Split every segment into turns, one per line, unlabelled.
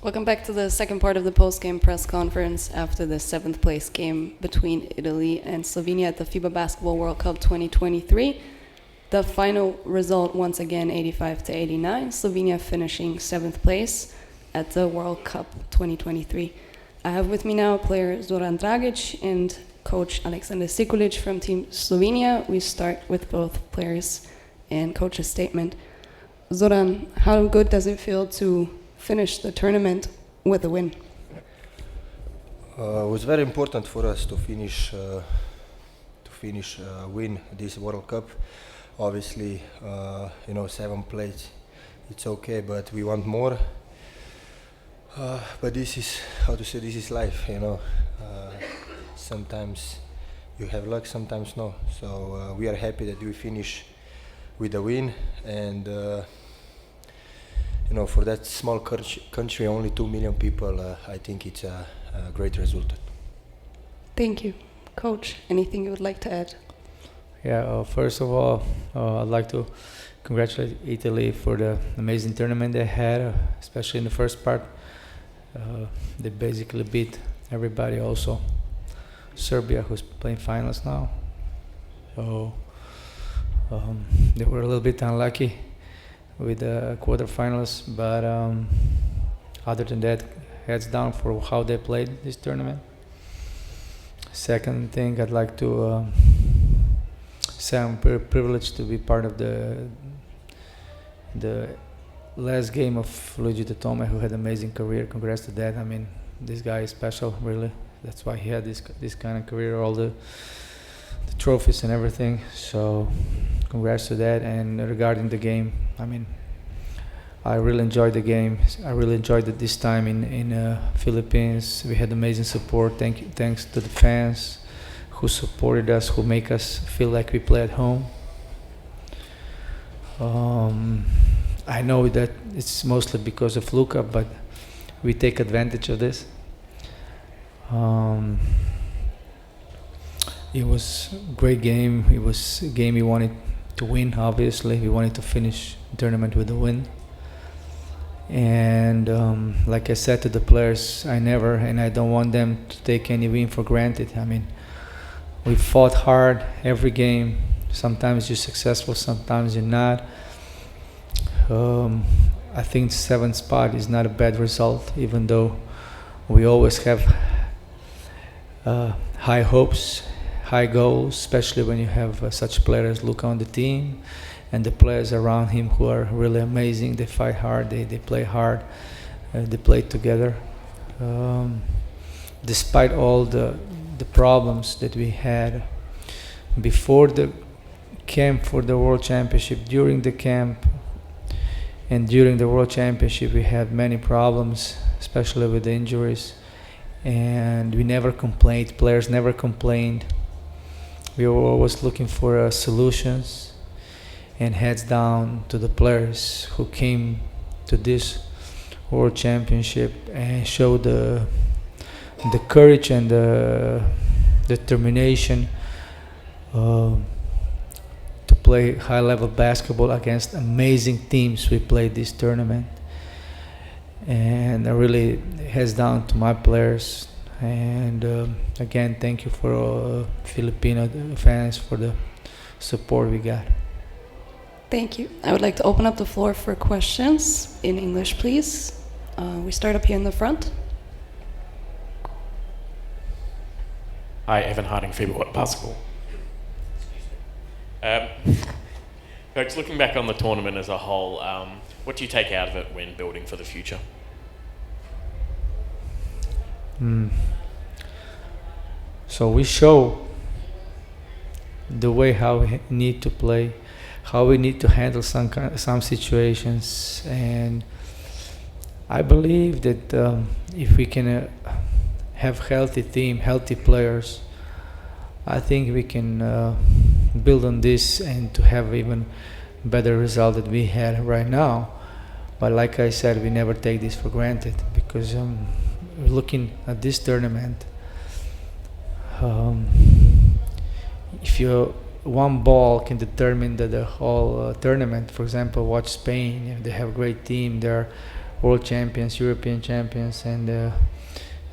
Welcome back to the second part of the post-game press conference after the 7th place game between Italy and Slovenia at the FIBA Basketball World Cup 2023. The final result, once again, 85-89, Slovenia finishing 7th place at the World Cup 2023. I have with me now player Zoran Dragic and coach Aleksander Sekulic from Team Slovenia. We start with both players and coach's statement. Zoran, how good does it feel to finish the tournament with a win?
It was very important for us to win this World Cup. Obviously, 7th place, it's okay, but we want more. But this is, this is life, Sometimes you have luck, sometimes no. So we are happy that we finish with a win, and for that small country, only 2 million people, I think it's a great result.
Thank you. Coach, anything you would like to add?
Yeah, first of all, I'd like to congratulate Italy for the amazing tournament they had, especially in the first part. They basically beat everybody, also Serbia, who's playing finals now. So they were a little bit unlucky with the quarterfinals, but other than that, heads down for how they played this tournament. Second thing, I'd like to say I'm very privileged to be part of the last game of Luigi Datome, who had an amazing career. Congrats to that. I mean, this guy is special, really. That's why he had this kind of career, all the trophies and everything. So congrats to that. And regarding the game, I mean, I really enjoyed the game. I really enjoyed it this time in Philippines. We had amazing support. Thanks to the fans who supported us, who make us feel like we play at home. I know that it's mostly because of Luka, but we take advantage of this. It was a great game. It was a game we wanted to win, obviously. We wanted to finish the tournament with a win. And like I said to the players, I don't want them to take any win for granted. I mean, we fought hard every game. Sometimes you're successful, sometimes you're not. I think 7th spot is not a bad result, even though we always have high hopes, high goals, especially when you have such players as Luka on the team and the players around him who are really amazing. They fight hard, they play hard, they play together. Despite all the problems that we had before the camp for the World Championship, during the camp, and during the World Championship, we had many problems, especially with the injuries. And we never complained, players never complained. We were always looking for solutions, and heads down to the players who came to this World Championship and showed the courage and the determination to play high-level basketball against amazing teams we played this tournament. And I really heads down to my players. And again, thank you for Filipino fans for the support we got.
Thank you. I would like to open up the floor for questions in English, please. We start up here in the front.
Hi, Evan Harding, FIBA World Basketball. Coach, looking back on the tournament as a whole, what do you take out of it when building for the future?
So we show the way how we need to play, how we need to handle some situations, and I believe that if we can have healthy team, healthy players, I think we can build on this and to have even better result that we had right now. But like I said, we never take this for granted, because looking at this tournament, if one ball can determine the whole tournament. For example, watch Spain. They have a great team. They're world champions, European champions, and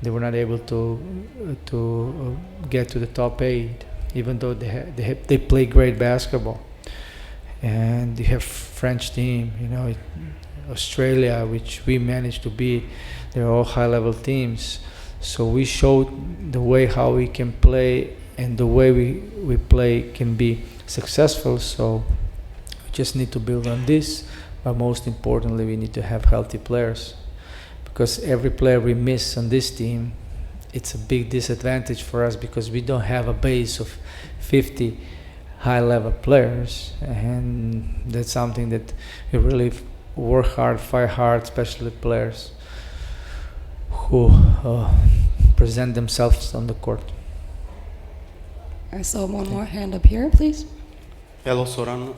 they were not able to get to the top 8, even though they play great basketball. And you have French team, Australia, which we managed to beat. They're all high-level teams. So we showed the way how we can play, and the way we play can be successful. So we just need to build on this. But most importantly, we need to have healthy players, because every player we miss on this team, it's a big disadvantage for us, because we don't have a base of 50 high-level players, and that's something that we really work hard, fight hard, especially players who present themselves on the court.
I saw one more hand up here, please.
Hello, Zoran.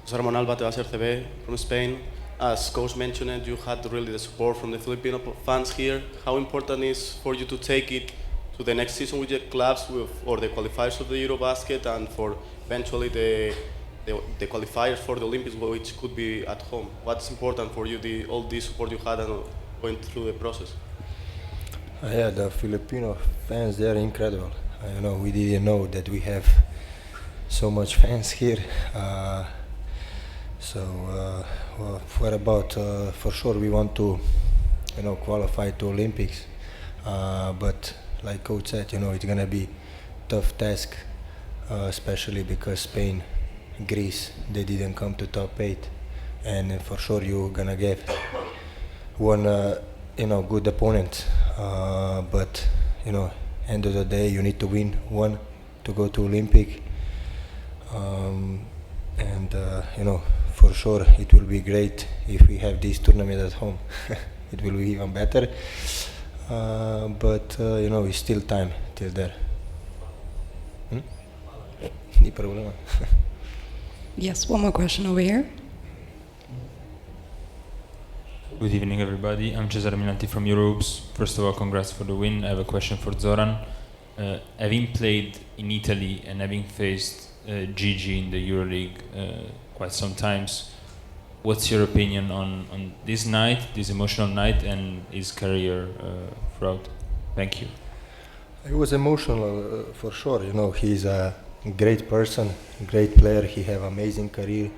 Zoran Monalba, RCB from Spain. As coach mentioned, you had really the support from the Filipino fans here. How important is for you to take it to the next season with your clubs or the qualifiers of the Eurobasket, and for eventually the qualifiers for the Olympics, which could be at home? What's important for you, all the support you had and going through the process?
Yeah, the Filipino fans, they are incredible. We didn't know that we have so much fans here. For sure we want to, qualify to Olympics. But like coach said, it's gonna be tough task, especially because Spain, Greece, they didn't come to top 8, and for sure you're gonna get one, good opponent. But end of the day, you need to win one to go to Olympic. For sure it will be great if we have this tournament at home. It will be even better. But it's still time till there. Ni problema.
Yes, one more question over here.
Good evening, everybody. I'm Cesare Minanti from Euroops. First of all, congrats for the win. I have a question for Zoran. Having played in Italy and having faced Gigi in the EuroLeague quite some times, what's your opinion on this night, this emotional night, and his career throughout? Thank you.
It was emotional for sure. He's a great person, great player. He have amazing career.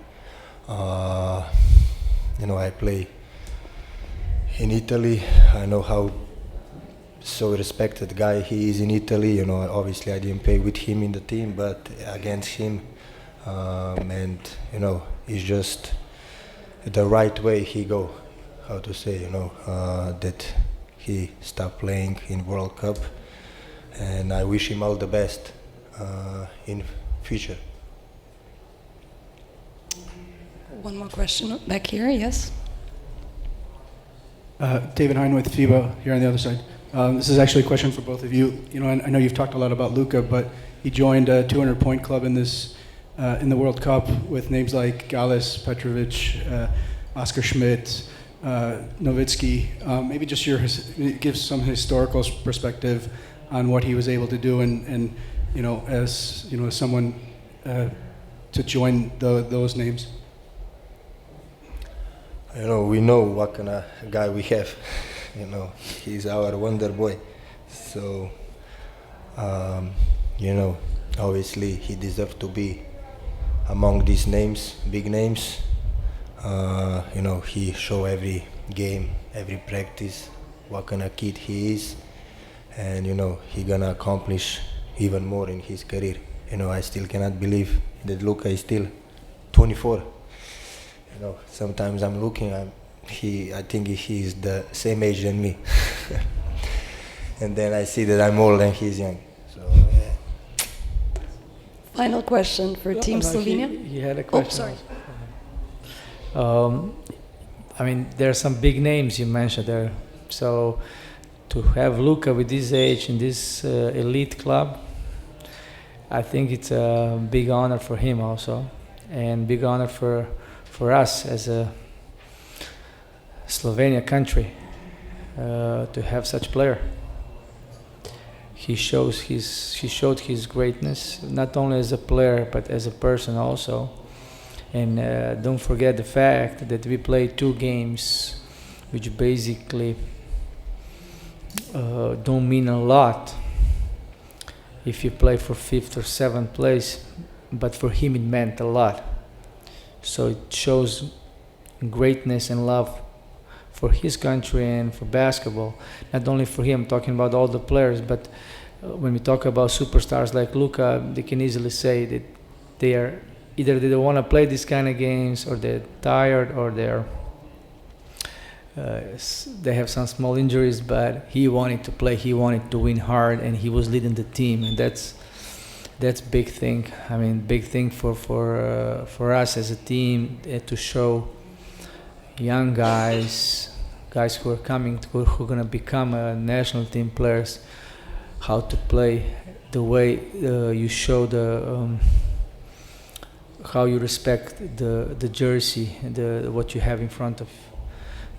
I play in Italy. I know how so respected guy he is in Italy. Obviously I didn't play with him in the team, but against him, and it's just the right way he go. How to say, that he stopped playing in World Cup, and I wish him all the best in future.
One more question back here, yes.
David Hein with FIBA here on the other side. This is actually a question for both of you. I know you've talked a lot about Luka, but he joined a 200-point club in the World Cup with names like Gallus, Petrovic, Oscar Schmidt, Nowitzki. Maybe just give some historical perspective on what he was able to do, and as someone to join those names.
We know what kind of guy we have. He's our wonder boy. So, obviously he deserves to be among these names, big names. He show every game, every practice, what kind of kid he is, and he gonna accomplish even more in his career. I still cannot believe that Luka is still 24. Sometimes I'm looking, I think he is the same age than me. And then I see that I'm old and he's young. So, yeah.
Final question for Team Slovenia.
He had a question.
Oh, sorry.
There are some big names you mentioned there. So to have Luka with this age in this elite club, I think it's a big honor for him also, and big honor for us as a Slovenia country to have such player. He showed his greatness not only as a player but as a person also. And don't forget the fact that we played 2 games which basically don't mean a lot if you play for 5th or 7th place, but for him it meant a lot. So it shows greatness and love for his country and for basketball. Not only for him, I'm talking about all the players, but when we talk about superstars like Luka, they can easily say that they are either they don't want to play these kind of games, or they're tired, or they have some small injuries, but he wanted to play, he wanted to win hard, and he was leading the team, and that's big thing. I mean, big thing for us as a team, to show young guys who are coming, who are gonna become national team players, how to play the way you show how you respect the jersey, what you have in front of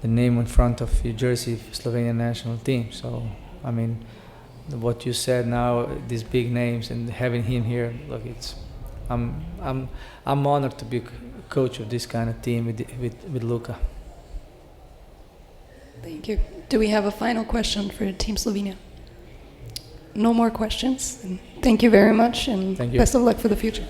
the name in front of your jersey, Slovenian national team. So, I mean, what you said now, these big names, and having him here, look, I'm honored to be coach of this kind of team with Luka.
Thank you. Do we have a final question for Team Slovenia? No more questions. Thank you very much, and
Thank you.
best of luck for the future.